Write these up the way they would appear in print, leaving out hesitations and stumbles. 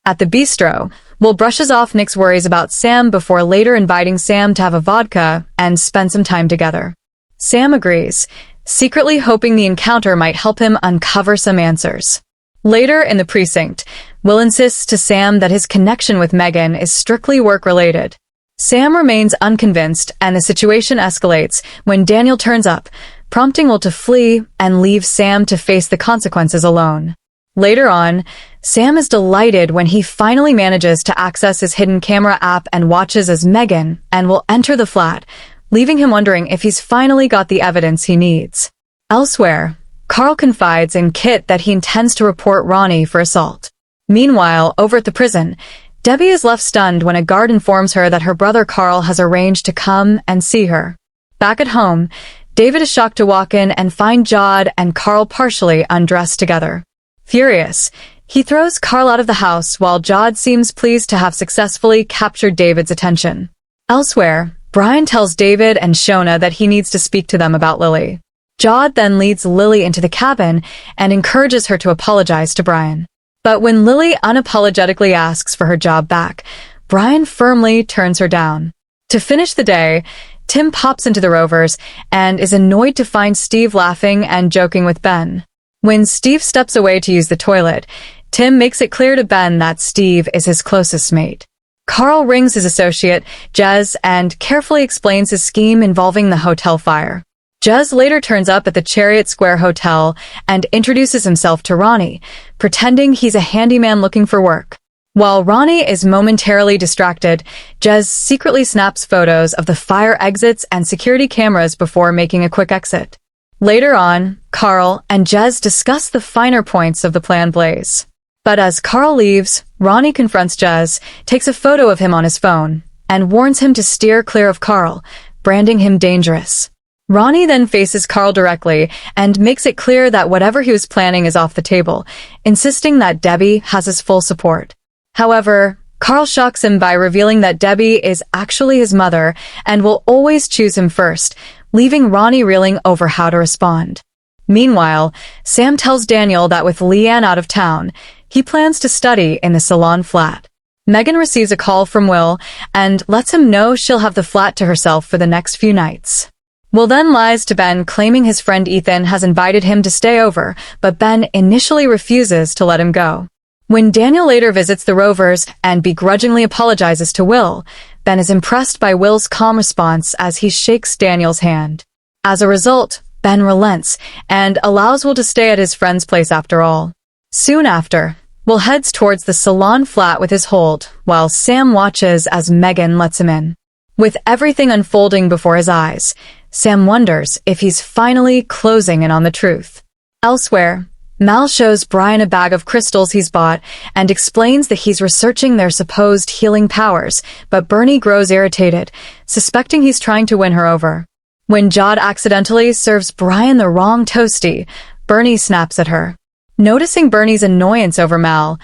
At the bistro, Will brushes off Nick's worries about Sam before later inviting Sam to have a vodka and spend some time together. Sam agrees, secretly hoping the encounter might help him uncover some answers. Later in the precinct, Will insists to Sam that his connection with Megan is strictly work-related. Sam remains unconvinced, and the situation escalates when Daniel turns up, prompting Will to flee and leave Sam to face the consequences alone. Later on, Sam is delighted when he finally manages to access his hidden camera app and watches as Megan and Will enter the flat, leaving him wondering if he's finally got the evidence he needs. Elsewhere, Carl confides in Kit that he intends to report Ronnie for assault. Meanwhile, over at the prison, Debbie is left stunned when a guard informs her that her brother Carl has arranged to come and see her. Back at home, David is shocked to walk in and find Jod and Carl partially undressed together. Furious, he throws Carl out of the house while Jod seems pleased to have successfully captured David's attention. Elsewhere, Brian tells David and Shona that he needs to speak to them about Lily. Jod then leads Lily into the cabin and encourages her to apologize to Brian. But when Lily unapologetically asks for her job back, Brian firmly turns her down. To finish the day, Tim pops into the Rovers and is annoyed to find Steve laughing and joking with Ben. When Steve steps away to use the toilet, Tim makes it clear to Ben that Steve is his closest mate. Carl rings his associate, Jez, and carefully explains his scheme involving the hotel fire. Jez later turns up at the Chariot Square Hotel and introduces himself to Ronnie, pretending he's a handyman looking for work. While Ronnie is momentarily distracted, Jez secretly snaps photos of the fire exits and security cameras before making a quick exit. Later on, Carl and Jez discuss the finer points of the planned blaze. But as Carl leaves, Ronnie confronts Jez, takes a photo of him on his phone, and warns him to steer clear of Carl, branding him dangerous. Ronnie then faces Carl directly and makes it clear that whatever he was planning is off the table, insisting that Debbie has his full support. However, Carl shocks him by revealing that Debbie is actually his mother and will always choose him first, leaving Ronnie reeling over how to respond. Meanwhile, Sam tells Daniel that with Leanne out of town, he plans to study in the salon flat. Megan receives a call from Will and lets him know she'll have the flat to herself for the next few nights. Will then lies to Ben, claiming his friend Ethan has invited him to stay over, but Ben initially refuses to let him go. When Daniel later visits the Rovers and begrudgingly apologizes to Will, Ben is impressed by Will's calm response as he shakes Daniel's hand. As a result, Ben relents and allows Will to stay at his friend's place after all. Soon after, Will heads towards the salon flat with his hold, while Sam watches as Megan lets him in. With everything unfolding before his eyes, Sam wonders if he's finally closing in on the truth. Elsewhere, Mal shows Brian a bag of crystals he's bought and explains that he's researching their supposed healing powers, but Bernie grows irritated, suspecting he's trying to win her over. When Jod accidentally serves Brian the wrong toasty, Bernie snaps at her. Noticing Bernie's annoyance over Mal,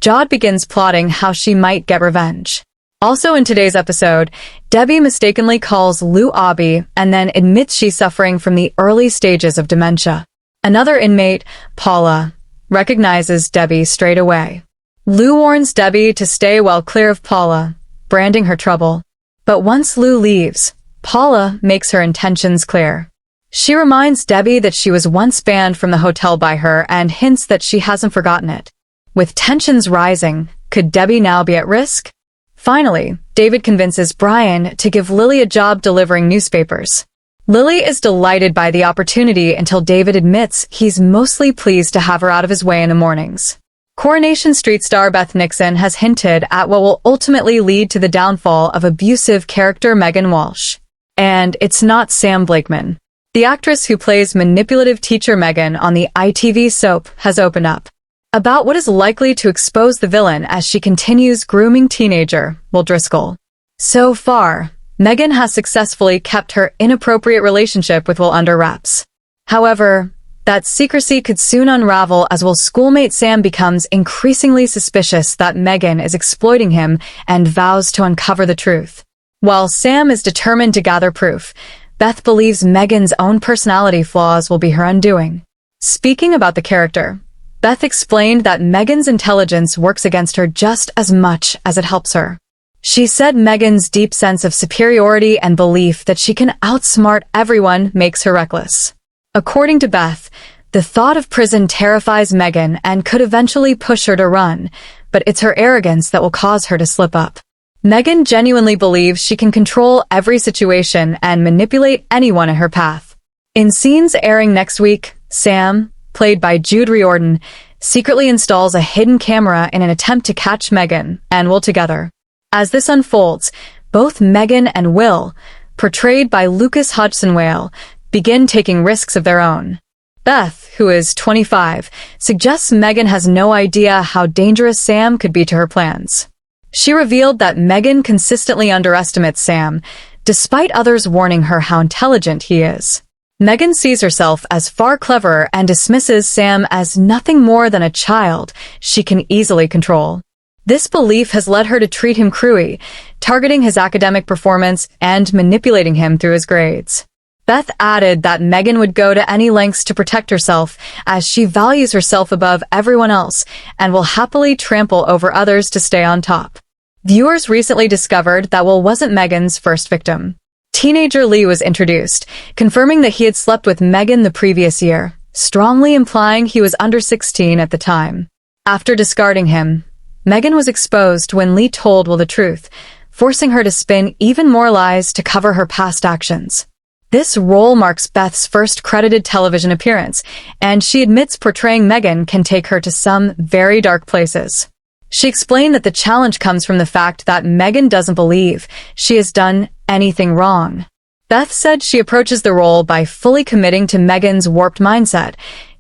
Jod begins plotting how she might get revenge. Also in today's episode, Debbie mistakenly calls Lou Abby and then admits she's suffering from the early stages of dementia. Another inmate, Paula, recognizes Debbie straight away. Lou warns Debbie to stay well clear of Paula, branding her trouble. But once Lou leaves, Paula makes her intentions clear. She reminds Debbie that she was once banned from the hotel by her and hints that she hasn't forgotten it. With tensions rising, could Debbie now be at risk? Finally, David convinces Brian to give Lily a job delivering newspapers. Lily is delighted by the opportunity until David admits he's mostly pleased to have her out of his way in the mornings. Coronation Street star Beth Nixon has hinted at what will ultimately lead to the downfall of abusive character Megan Walsh. And it's not Sam Blakeman. The actress who plays manipulative teacher Megan on the ITV soap has opened up about what is likely to expose the villain as she continues grooming teenager Will Driscoll. So far, Megan has successfully kept her inappropriate relationship with Will under wraps. However, that secrecy could soon unravel as Will's schoolmate Sam becomes increasingly suspicious that Megan is exploiting him and vows to uncover the truth. While Sam is determined to gather proof, Beth believes Megan's own personality flaws will be her undoing. Speaking about the character, Beth explained that Megan's intelligence works against her just as much as it helps her. She said Megan's deep sense of superiority and belief that she can outsmart everyone makes her reckless. According to Beth, the thought of prison terrifies Megan and could eventually push her to run, but it's her arrogance that will cause her to slip up. Megan genuinely believes she can control every situation and manipulate anyone in her path. In scenes airing next week, Sam, played by Jude Riordan, secretly installs a hidden camera in an attempt to catch Megan and Will together. As this unfolds, both Megan and Will, portrayed by Lucas Hodgson-Wale, begin taking risks of their own. Beth, who is 25, suggests Megan has no idea how dangerous Sam could be to her plans. She revealed that Megan consistently underestimates Sam, despite others warning her how intelligent he is. Megan sees herself as far cleverer and dismisses Sam as nothing more than a child she can easily control. This belief has led her to treat him cruelly, targeting his academic performance and manipulating him through his grades. Beth added that Megan would go to any lengths to protect herself, as she values herself above everyone else and will happily trample over others to stay on top. Viewers recently discovered that Will wasn't Megan's first victim. Teenager Lee was introduced, confirming that he had slept with Megan the previous year, strongly implying he was under 16 at the time. After discarding him, Megan was exposed when Lee told Will the truth, forcing her to spin even more lies to cover her past actions. This role marks Beth's first credited television appearance, and she admits portraying Megan can take her to some very dark places. She explained that the challenge comes from the fact that Megan doesn't believe she has done anything wrong. Beth said she approaches the role by fully committing to Megan's warped mindset,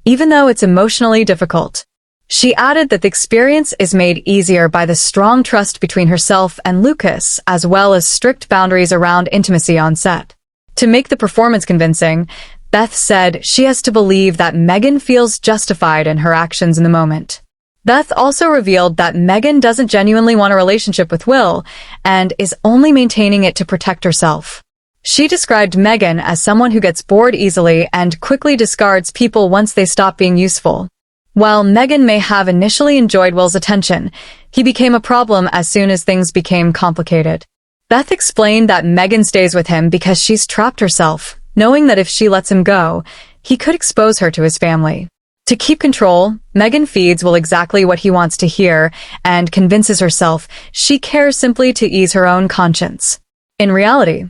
even though it's emotionally difficult. She added that the experience is made easier by the strong trust between herself and Lucas, as well as strict boundaries around intimacy on set. To make the performance convincing, Beth said she has to believe that Megan feels justified in her actions in the moment. Beth also revealed that Megan doesn't genuinely want a relationship with Will and is only maintaining it to protect herself. She described Megan as someone who gets bored easily and quickly discards people once they stop being useful. While Megan may have initially enjoyed Will's attention, he became a problem as soon as things became complicated. Beth explained that Megan stays with him because she's trapped herself, knowing that if she lets him go, he could expose her to his family. To keep control, Megan feeds Will exactly what he wants to hear and convinces herself she cares simply to ease her own conscience. In reality,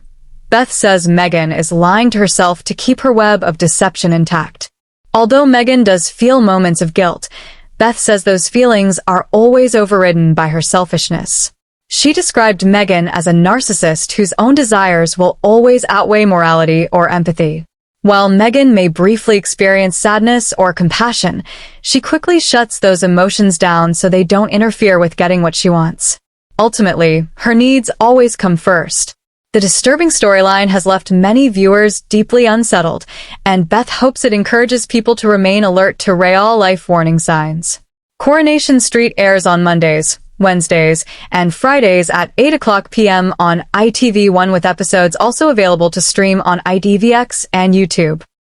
Beth says Megan is lying to herself to keep her web of deception intact. Although Megan does feel moments of guilt, Beth says those feelings are always overridden by her selfishness. She described Megan as a narcissist whose own desires will always outweigh morality or empathy. While Megan may briefly experience sadness or compassion, she quickly shuts those emotions down so they don't interfere with getting what she wants. Ultimately, her needs always come first. The disturbing storyline has left many viewers deeply unsettled, and Beth hopes it encourages people to remain alert to real life warning signs. Coronation Street airs on Mondays, Wednesdays, and Fridays at 8 p.m. on ITV1, with episodes also available to stream on IDVX and YouTube.